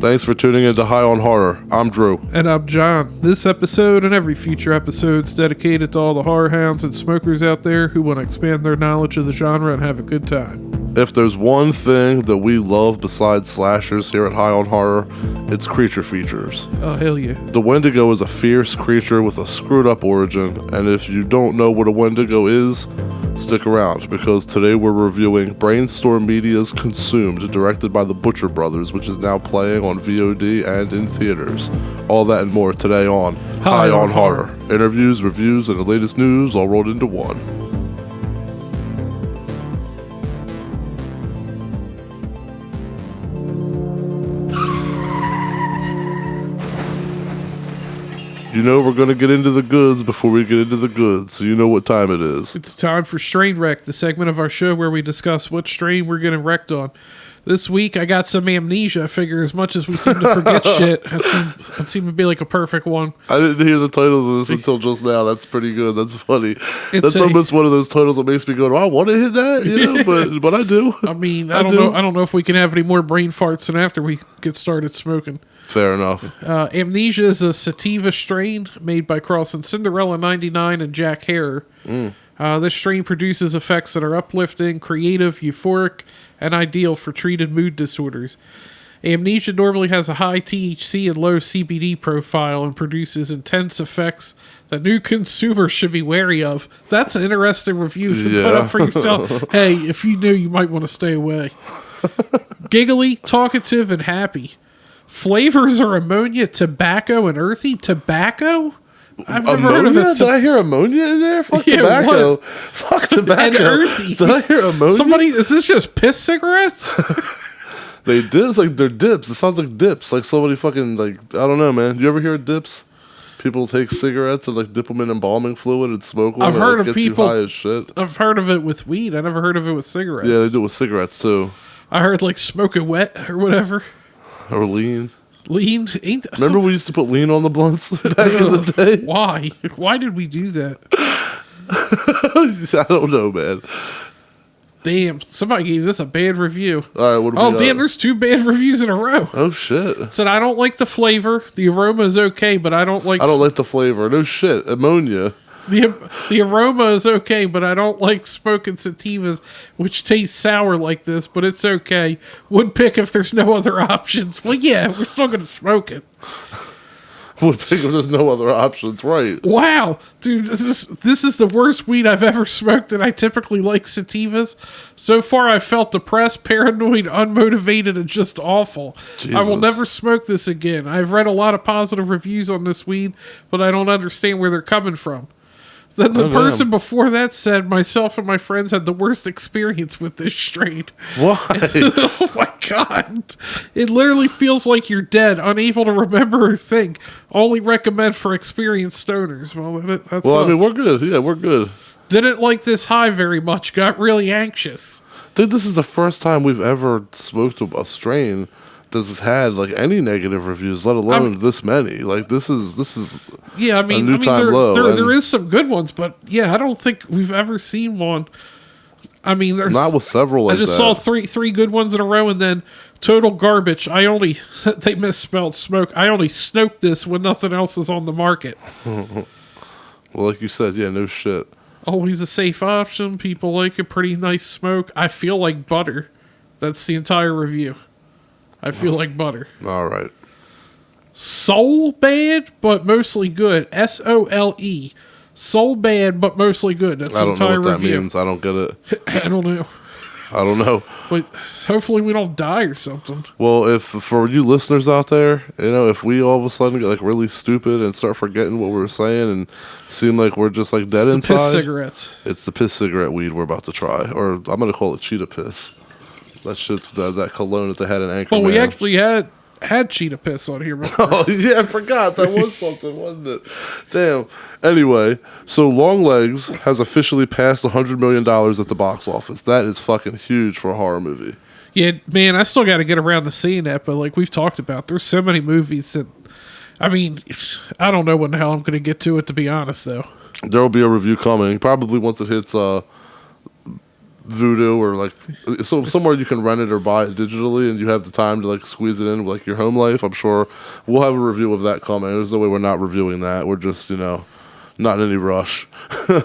Thanks for tuning in to High on Horror. I'm Drew. And I'm John. This episode and every future episode is dedicated to all the horror hounds and smokers out there who want to expand their knowledge of the genre and have a good time. If there's one thing that we love besides slashers here at High on Horror, it's creature features. Oh, hell yeah. The Wendigo is a fierce creature with a screwed up origin, and if you don't know what a Wendigo is, stick around, because today we're reviewing Brainstorm Media's Consumed, directed by the Butcher Brothers, which is now playing on VOD and in theaters. All that and more today on High on Horror. Interviews, reviews, and the latest news all rolled into one. You know we're going to get into the goods before we get into the goods, so you know what time it is. It's time for Strain Wreck, the segment of our show where we discuss what strain we're getting wrecked on. This week, I got some amnesia. I figure as much as we seem to forget shit, it seemed to be like a perfect one. I didn't hear the title of this until just now. That's pretty good. That's funny. That's almost one of those titles that makes me go, I want to hit that, you know, but I do. I mean, I don't know if we can have any more brain farts than after we get started smoking. Fair enough. Amnesia is a sativa strain made by crossing Cinderella 99 and Jack Harrer. This strain produces effects that are uplifting, creative, euphoric, and ideal for treated mood disorders. Amnesia normally has a high THC and low CBD profile and produces intense effects that new consumers should be wary of. That's an interesting review to put up for yourself. Hey, if you knew, you might want to stay away. Giggly, talkative, and happy. Flavors are ammonia, tobacco, and earthy. Tobacco? I've never heard of it. Did I hear ammonia in there? Fuck tobacco. What? Fuck tobacco. And earthy. Did I hear ammonia? Is this just piss cigarettes? They did. It's like they're dips. It sounds like dips. Like somebody fucking, like, I don't know, man. You ever hear of dips? People take cigarettes and like dip them in embalming fluid and smoke them. I've heard of gets people. You high as shit. I've heard of it with weed. I never heard of it with cigarettes. Yeah, they do it with cigarettes too. I heard like smoking wet or whatever. Or lean. Lean? Remember we used to put lean on the blunts back in the day? Why? Why did we do that? I don't know, man. Damn, somebody gave this a bad review. All right, what do we got? Damn, there's 2 bad reviews in a row. Oh, shit. Said, I don't like the flavor. The aroma is okay, but I don't like... I don't like the flavor. No shit. Ammonia. The aroma is okay, but I don't like smoking sativas, which taste sour like this, but it's okay. Would pick if there's no other options. Well, yeah, we're still going to smoke it. Would pick if there's no other options, right. Wow. Dude, this is the worst weed I've ever smoked, and I typically like sativas. So far, I've felt depressed, paranoid, unmotivated, and just awful. Jesus. I will never smoke this again. I've read a lot of positive reviews on this weed, but I don't understand where they're coming from. Then the person before that said, myself and my friends had the worst experience with this strain. Why? Oh my God. It literally feels like you're dead, unable to remember or think. Only recommend for experienced stoners. Well, that's I mean, we're good. Yeah, we're good. Didn't like this high very much. Got really anxious. I think this is the first time we've ever smoked a strain that's had like any negative reviews, let alone this many. Like this is yeah. I mean, there is some good ones, but yeah, I don't think we've ever seen one. I mean, there's not with several. Like I just saw three good ones in a row, and then total garbage. They misspelled smoke. I only snoked this when nothing else is on the market. Well, like you said, yeah, no shit. Always a safe option. People like a pretty nice smoke. I feel like butter. That's the entire review. I feel like butter. All right. Soul bad, but mostly good. SOLE. Soul bad, but mostly good. That's the entire review. I don't know what that means. I don't get it. I don't know. But hopefully we don't die or something. Well, if for you listeners out there, you know, if we all of a sudden get like really stupid and start forgetting what we were saying and seem like we're just like dead inside. It's the piss cigarettes. It's the piss cigarette weed we're about to try. Or I'm going to call it cheetah piss. That shit, that cologne that they had in Anchorman. Well, we actually had cheetah piss on here before. Oh, yeah, I forgot. That was something, wasn't it? Damn. Anyway, so Longlegs has officially passed $100 million at the box office. That is fucking huge for a horror movie. Yeah, man, I still got to get around to seeing that, but like we've talked about, there's so many movies that, I mean, I don't know when the hell I'm going to get to it, to be honest, though. There will be a review coming, probably once it hits Voodoo or like so somewhere you can rent it or buy it digitally, and you have the time to like squeeze it in with like your home life. I'm sure we'll have a review of that coming. There's no way we're not reviewing that. We're just not in any rush.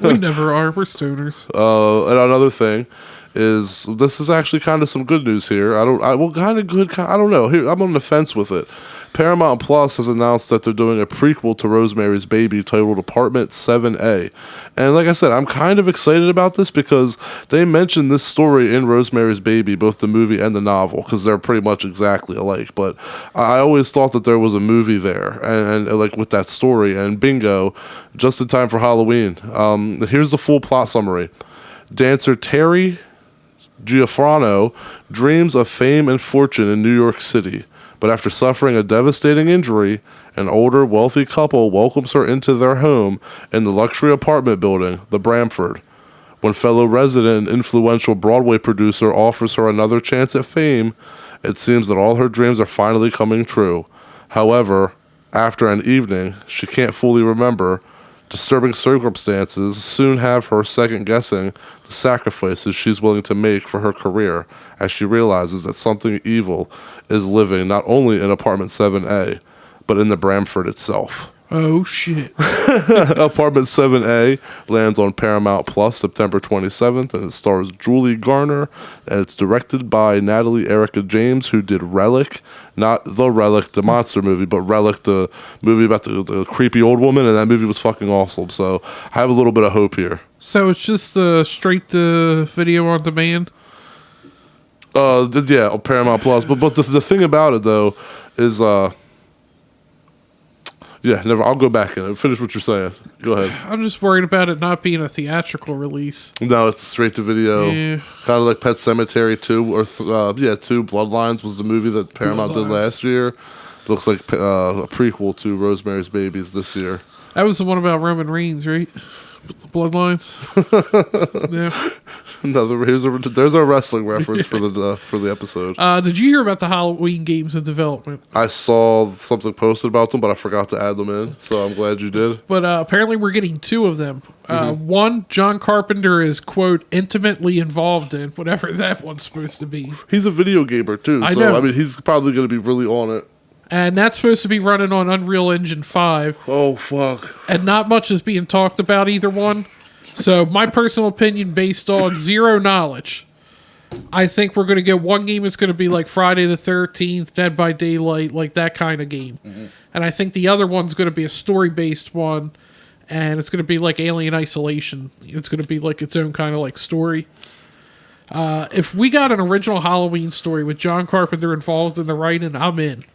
We never are. We're stoners. And another thing is this is actually kind of some good news here. I don't know. Here, I'm on the fence with it. Paramount Plus has announced that they're doing a prequel to Rosemary's Baby titled Apartment 7A. And like I said, I'm kind of excited about this because they mentioned this story in Rosemary's Baby, both the movie and the novel, because they're pretty much exactly alike. But I always thought that there was a movie there, and like with that story, and bingo, just in time for Halloween. Here's the full plot summary. Dancer Terry Giuffrano dreams of fame and fortune in New York City. But after suffering a devastating injury, an older, wealthy couple welcomes her into their home in the luxury apartment building, the Bramford. When fellow resident and influential Broadway producer offers her another chance at fame, it seems that all her dreams are finally coming true. However, after an evening she can't fully remember, disturbing circumstances soon have her second-guessing the sacrifices she's willing to make for her career as she realizes that something evil is living not only in Apartment 7A, but in the Bramford itself. Oh, shit. Apartment 7A lands on Paramount Plus September 27th, and it stars Julie Garner, and it's directed by Natalie Erica James, who did Relic, not The Relic, the monster movie, but Relic, the movie about the creepy old woman, and that movie was fucking awesome. So I have a little bit of hope here. So it's just straight to video on demand? Yeah, on Paramount Plus. But the thing about it, though, is... Yeah, never. I'll go back and finish what you're saying. Go ahead. I'm just worried about it not being a theatrical release. No, it's straight to video. Yeah. Kind of like Pet Sematary 2 or 2 Bloodlines was the movie that Paramount did last year. Looks like a prequel to Rosemary's Babies this year. That was the one about Roman Reigns, right? With the bloodlines. Yeah. No, there's a wrestling reference for the episode. Did you hear about the Halloween games in development? I saw something posted about them, but I forgot to add them in, so I'm glad you did. But apparently we're getting 2 of them. One, John Carpenter is, quote, intimately involved in, whatever that one's supposed to be. He's a video gamer, too, I know. I mean, he's probably going to be really on it. And that's supposed to be running on Unreal Engine 5. Oh, fuck. And not much is being talked about either one. So my personal opinion, based on zero knowledge, I think we're going to get one game that's going to be like Friday the 13th, Dead by Daylight, like that kind of game. Mm-hmm. And I think the other one's going to be a story-based one, and it's going to be like Alien Isolation. It's going to be like its own kind of like story. If we got an original Halloween story with John Carpenter involved in the writing, I'm in.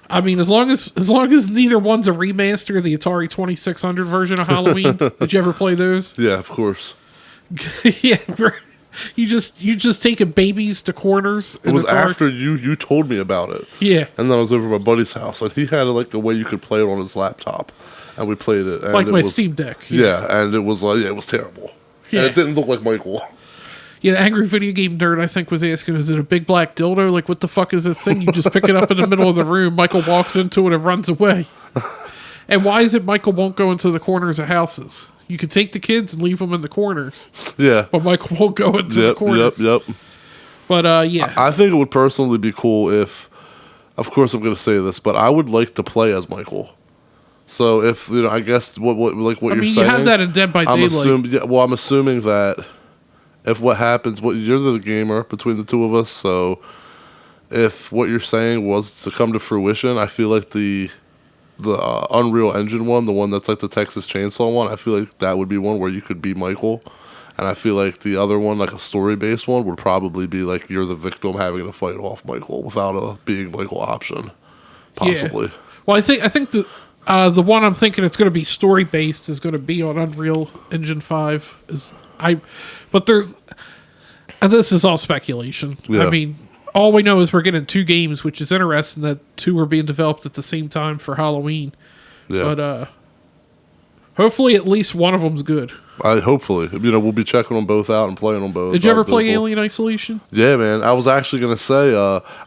I mean, as long as neither one's a remaster of the Atari 2600 version of Halloween. Did you ever play those? Yeah, of course. Yeah, you just taking babies to corners. It was after you told me about it. Yeah, and then I was over at my buddy's house, and he had like a way you could play it on his laptop, and we played it. And like my Steam Deck. Yeah, and it was like it was terrible. Yeah, and it didn't look like Michael. Yeah, the Angry Video Game Nerd, I think, was asking, is it a big black dildo? Like, what the fuck is this thing? You just pick it up in the middle of the room, Michael walks into it and runs away. And why is it Michael won't go into the corners of houses? You could take the kids and leave them in the corners. Yeah. But Michael won't go into the corners. Yep. But, yeah. I think it would personally be cool if, of course I'm going to say this, but I would like to play as Michael. So if, I guess what you're saying. You have that in Dead by Daylight. I'm assuming that if what happens, you're the gamer between the two of us, so if what you're saying was to come to fruition, I feel like the Unreal Engine one, the one that's like the Texas Chainsaw one, I feel like that would be one where you could be Michael. And I feel like the other one, like a story-based one, would probably be like you're the victim having to fight off Michael without a being Michael option, possibly. Yeah. Well, I think the one I'm thinking it's going to be story-based is going to be on Unreal Engine 5. But this is all speculation. Yeah. I mean, all we know is we're getting 2 games, which is interesting that 2 are being developed at the same time for Halloween. Yeah. But hopefully at least one of them's good. Hopefully. We'll be checking them both out and playing them both. Did you ever play Alien Isolation? Yeah, man. I was actually going to say,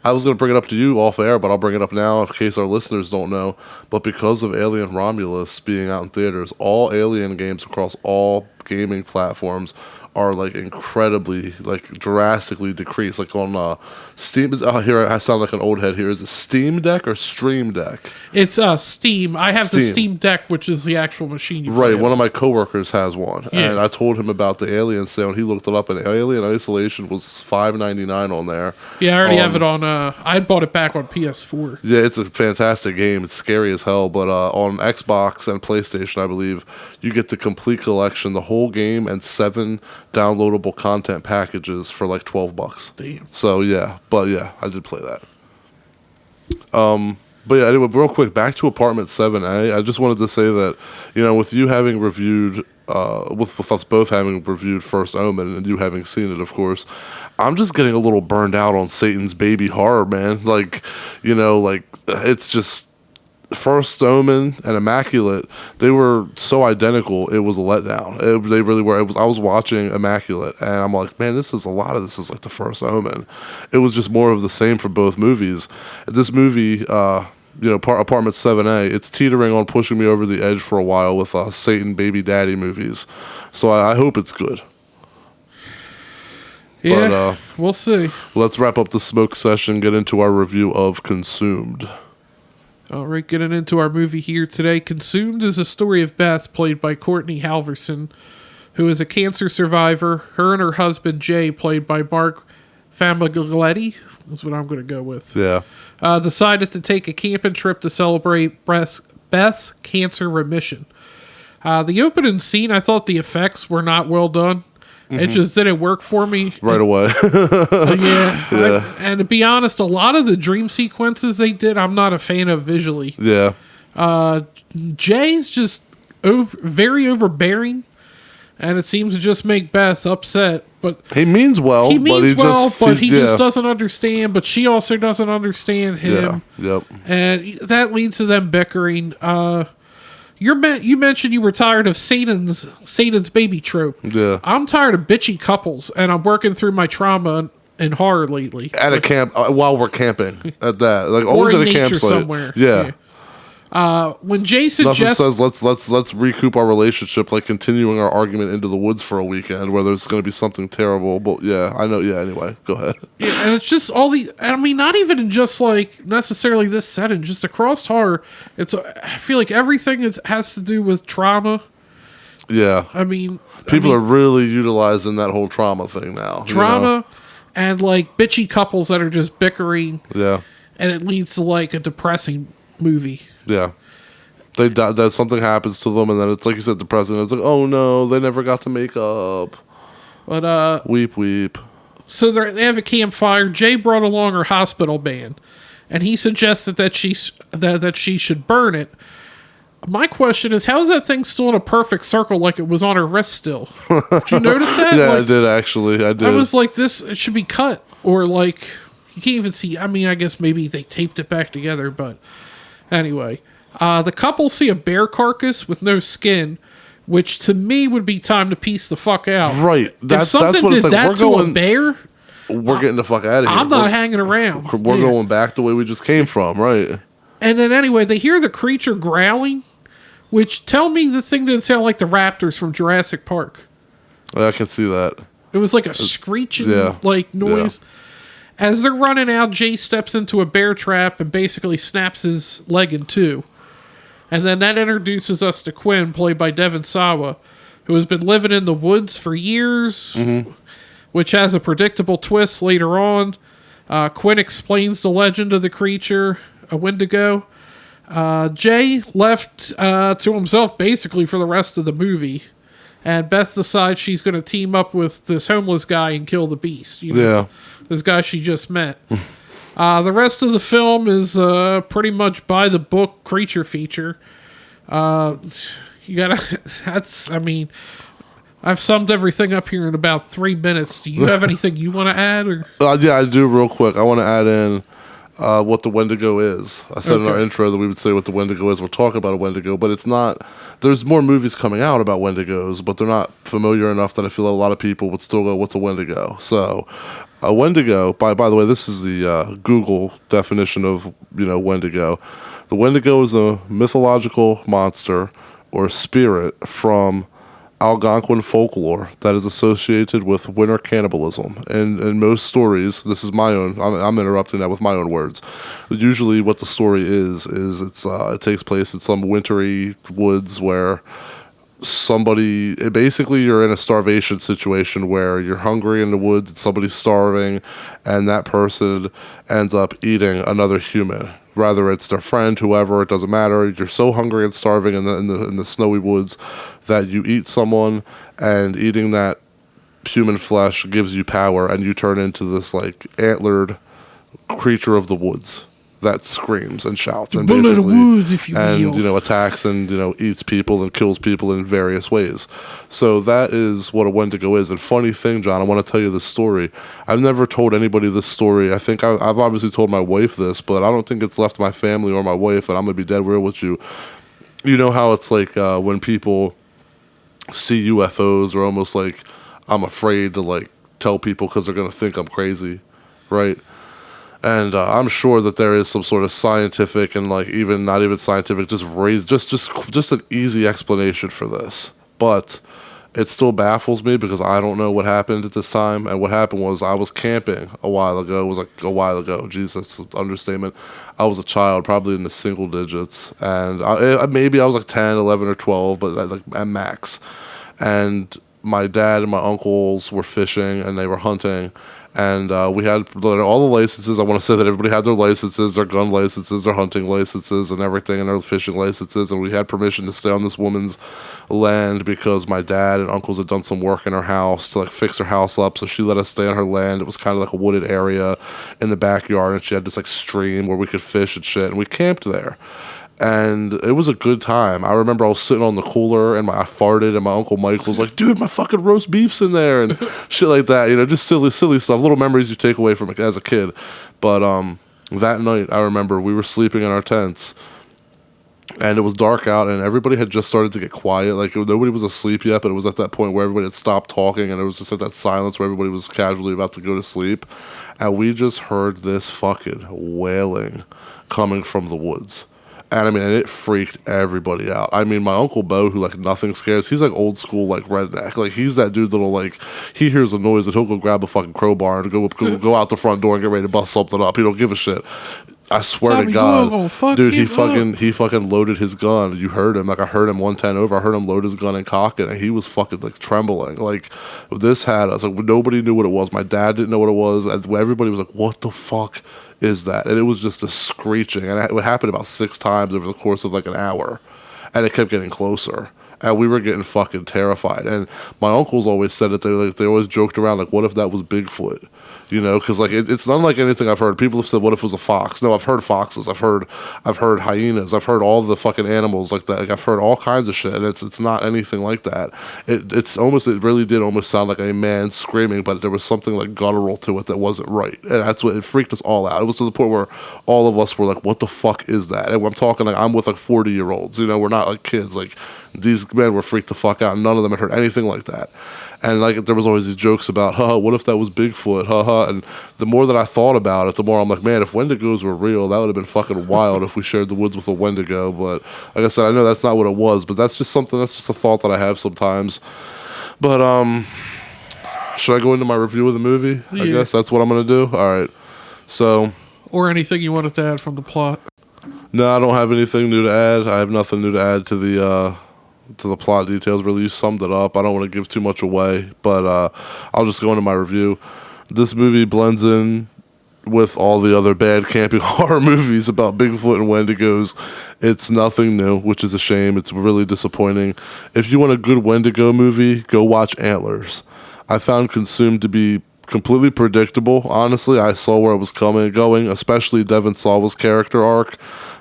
I was going to bring it up to you off air, but I'll bring it up now in case our listeners don't know. But because of Alien Romulus being out in theaters, all Alien games across all gaming platforms are like incredibly, like drastically decreased. Like on Steam, here I sound like an old head here. Is it Steam Deck or Stream Deck? It's Steam. I have the Steam Deck, which is the actual machine you Right, play one of my coworkers has one, Yeah. and I told him about the Alien sale, and he looked it up, and Alien Isolation was $5.99 on there. Yeah, I already have it on. I bought it back on PS4. Yeah, it's a fantastic game. It's scary as hell, but on Xbox and PlayStation, I believe, you get the complete collection, the whole game, and 7 downloadable content packages for like $12. Damn. So yeah, I did play that. But yeah, anyway, real quick, back to Apartment 7A. I just wanted to say that, with you having reviewed, with us both having reviewed First Omen and you having seen it, of course, I'm just getting a little burned out on Satan's Baby horror, man. Like, it's just First Omen and Immaculate. They were so identical. It was a letdown. They really were. I was watching Immaculate, and I'm like, man, this is like the First Omen. It was just more of the same for both movies. This movie, Apartment 7A, it's teetering on pushing me over the edge for a while with Satan Baby Daddy movies. So I hope it's good. Yeah, but, we'll see. Let's wrap up the smoke session, get into our review of Consumed. All right, getting into our movie here today. Consumed is a story of Beth, played by Courtney Halverson, who is a cancer survivor. Her and her husband, Jay, played by Mark Famiglietti, that's what I'm going to go with. Yeah. Decided to take a camping trip to celebrate Beth's cancer remission. The opening scene, I thought the effects were not well done. Mm-hmm. It just didn't work for me. Right away. Yeah. And to be honest, a lot of the dream sequences they did, I'm not a fan of visually. Yeah. Jay's just very overbearing, and it seems to just make Beth upset. But he means well. But he just doesn't understand. But she also doesn't understand him. Yeah. Yep. And that leads to them bickering. You mentioned you were tired of Satan's baby trope. Yeah. I'm tired of bitchy couples, and I'm working through my trauma and horror lately. At a camp, while we're camping at that, like or always in at a nature campsite somewhere. Yeah. When Jay suggests, nothing says let's recoup our relationship, like continuing our argument into the woods for a weekend where there's going to be something terrible. But yeah, I know. Yeah. Anyway, go ahead. Yeah, and it's just not even in just like necessarily this setting, just across horror. I feel like everything has to do with trauma. Yeah. People are really utilizing that whole trauma thing now. Trauma and like bitchy couples that are just bickering. Yeah. And it leads to like a depressing movie. Yeah. They die, that something happens to them, and then it's like you said, depressing. It's like, oh no, they never got to make up. But weep, weep. So they have a campfire. Jay brought along her hospital band, and he suggested that she should burn it. My question is, how is that thing still in a perfect circle like it was on her wrist still? Did you notice that? Yeah, I did actually. I did. I was like, it should be cut, or like you can't even see. I guess maybe they taped it back together, but anyway. The couple see a bear carcass with no skin, which to me would be time to piece the fuck out. Right. That's what it's like. That to a bear, we're getting the fuck out of here. I'm not hanging around. We're going back the way we just came from, right? And then anyway, they hear the creature growling, which tell me the thing didn't sound like the raptors from Jurassic Park. I can see that. It was like a screeching noise. Yeah. As they're running out, Jay steps into a bear trap and basically snaps his leg in two. And then that introduces us to Quinn, played by Devon Sawa, who has been living in the woods for years, which has a predictable twist later on. Quinn explains the legend of the creature, a Wendigo. Jay left to himself basically for the rest of the movie. And Beth decides she's going to team up with this homeless guy and kill the beast. This guy she just met. The rest of the film is pretty much by the book creature feature. I've summed everything up here in about 3 minutes. Do you have anything you want to add? Or? Yeah, I do real quick. I want to add in what the Wendigo is. I said in our intro that we would say what the Wendigo is. We're talking about a Wendigo, but it's not. There's more movies coming out about Wendigos, but they're not familiar enough that I feel a lot of people would still go, what's a Wendigo? So a Wendigo, by the way, this is the Google definition of Wendigo. The Wendigo is a mythological monster or spirit from Algonquin folklore that is associated with winter cannibalism. And in most stories, this is my own, I'm interrupting that with my own words. Usually what the story is it takes place in some wintry woods where basically you're in a starvation situation where you're hungry in the woods and somebody's starving, and that person ends up eating another human. Rather it's their friend, whoever, it doesn't matter. You're so hungry and starving in the snowy woods that you eat someone, and eating that human flesh gives you power, and you turn into this like antlered creature of the woods that screams and shouts and Bull of the woods, if you will. attacks and eats people and kills people in various ways. So that is what a Wendigo is. And funny thing, John, I want to tell you this story. I've never told anybody this story. I think I've obviously told my wife this, but I don't think it's left my family or my wife, and I'm gonna be dead real with you. You know how it's like when people see UFOs, they're almost like, I'm afraid to like tell people because they're gonna think I'm crazy, right? And I'm sure that there is some sort of scientific and like even not even scientific, just an easy explanation for this. But it still baffles me because I don't know what happened at this time. And what happened was I was camping a while ago. It was like a while ago. Jeez, that's an understatement. I was a child, probably in the single digits. And maybe I was like 10, 11, or 12, but like at max. And my dad and my uncles were fishing and they were hunting. And we had all the licenses. I want to say that everybody had their licenses, their gun licenses, their hunting licenses, and everything, and their fishing licenses. And we had permission to stay on this woman's land because my dad and uncles had done some work in her house to like fix her house up. So she let us stay on her land. It was kind of like a wooded area in the backyard, and she had this like stream where we could fish and shit. And we camped there. And it was a good time. I remember I was sitting on the cooler and I farted, and my Uncle Mike was like, dude, my fucking roast beef's in there and shit like that. Just silly stuff. Little memories you take away from it as a kid. But that night, I remember we were sleeping in our tents and it was dark out and everybody had just started to get quiet. Like nobody was asleep yet, but it was at that point where everybody had stopped talking and it was just at that silence where everybody was casually about to go to sleep. And we just heard this fucking wailing coming from the woods. And I mean, and it freaked everybody out. I mean, my Uncle Bo, who like nothing scares, he's like old school, like redneck. Like he's that dude that'll like, he hears a noise and he'll go grab a fucking crowbar and go out the front door and get ready to bust something up. He don't give a shit. I swear to God, dude, he fucking loaded his gun. You heard him. Like I heard him 110 over. I heard him load his gun and cock it, and he was fucking like trembling. Like this had us. Like nobody knew what it was. My dad didn't know what it was, and everybody was like, "What the fuck is that?" And it was just a screeching, and it happened about 6 times over the course of like an hour, and it kept getting closer. And we were getting fucking terrified. And my uncles always said that they always joked around like, what if that was Bigfoot? Because like it's not like anything I've heard. People have said, what if it was a fox? No, I've heard foxes. I've heard hyenas. I've heard all the fucking animals like that. Like I've heard all kinds of shit, and it's not anything like that. It really did almost sound like a man screaming, but there was something like guttural to it that wasn't right, and that's what it freaked us all out. It was to the point where all of us were like, what the fuck is that? And I'm talking like I'm with like 40-year-olds. We're not like kids. Like these men were freaked the fuck out. None of them had heard anything like that. And like there was always these jokes about, what if that was Bigfoot? And the more that I thought about it, the more I'm like, man, if Wendigos were real, that would have been fucking wild if we shared the woods with a Wendigo. But like I said, I know that's not what it was, but that's just a thought that I have sometimes. But should I go into my review of the movie? Yeah. I guess that's what I'm gonna do. All right. So. Or anything you wanted to add from the plot? No, I don't have anything new to add. I have nothing new to add to the plot details. Really, you summed it up. I don't want to give too much away, but I'll just go into my review. This movie blends in with all the other bad camping horror movies about Bigfoot and Wendigos. It's nothing new, which is a shame. It's really disappointing. If you want a good Wendigo movie, go watch Antlers. I found Consumed to be completely predictable. Honestly, I saw where it was going, especially Devon Sawa's character arc.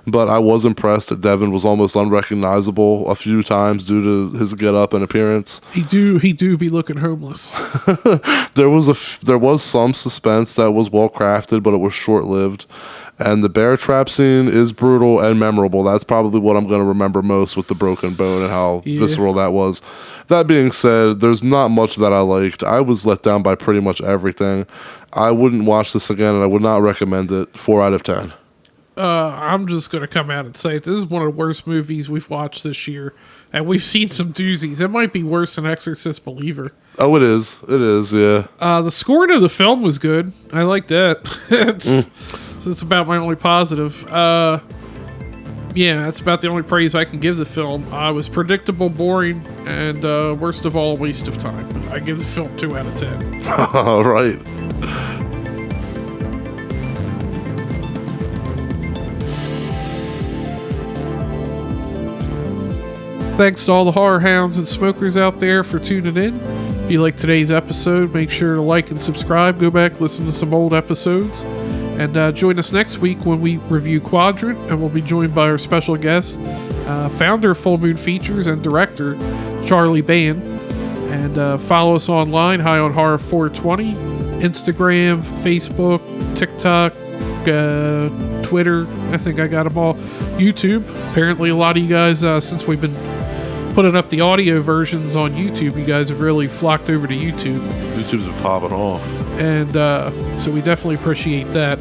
But I was impressed that Devon was almost unrecognizable a few times due to his get-up and appearance. He do be looking homeless. There was some suspense that was well crafted, but it was short-lived. And the bear trap scene is brutal and memorable. That's probably what I'm going to remember most, with the broken bone and how visceral that was. That being said, there's not much that I liked. I was let down by pretty much everything. I wouldn't watch this again, and I would not recommend it. 4 out of 10. I'm just going to come out and say it. This is one of the worst movies we've watched this year. And we've seen some doozies. It might be worse than Exorcist Believer. Oh, it is. It is, yeah. The score to the film was good. I like that. So it's about my only positive. Yeah, that's about the only praise I can give the film. It was predictable, boring, and worst of all, a waste of time. I give the film 2 out of 10. All right. Thanks to all the horror hounds and smokers out there for tuning in. If you like today's episode, make sure to like and subscribe. Go back, listen to some old episodes. And join us next week when we review Quadrant, and we'll be joined by our special guest, founder of Full Moon Features and director, Charlie Ban. And follow us online, High on Horror 420, Instagram, Facebook, TikTok, Twitter. I think I got them all. YouTube. Apparently a lot of you guys, since we've been putting up the audio versions on YouTube, you guys have really flocked over to YouTube. YouTube's been popping off. And so we definitely appreciate that.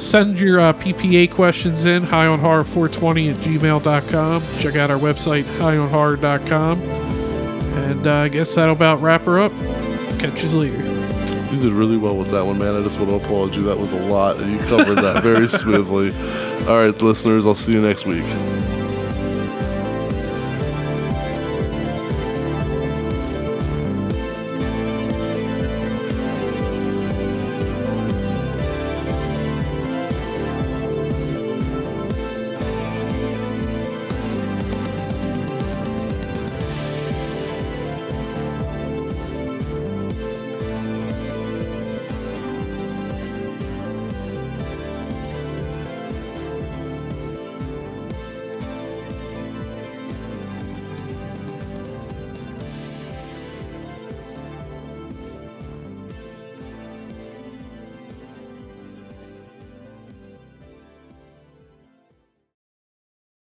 Send your PPA questions in, highonhorror420 at gmail.com. Check out our website, highonhorror.com. And I guess that'll about wrap her up. Catch you later. You did really well with that one, man. I just want to applaud you. That was a lot, and you covered that very smoothly. All right, listeners, I'll see you next week.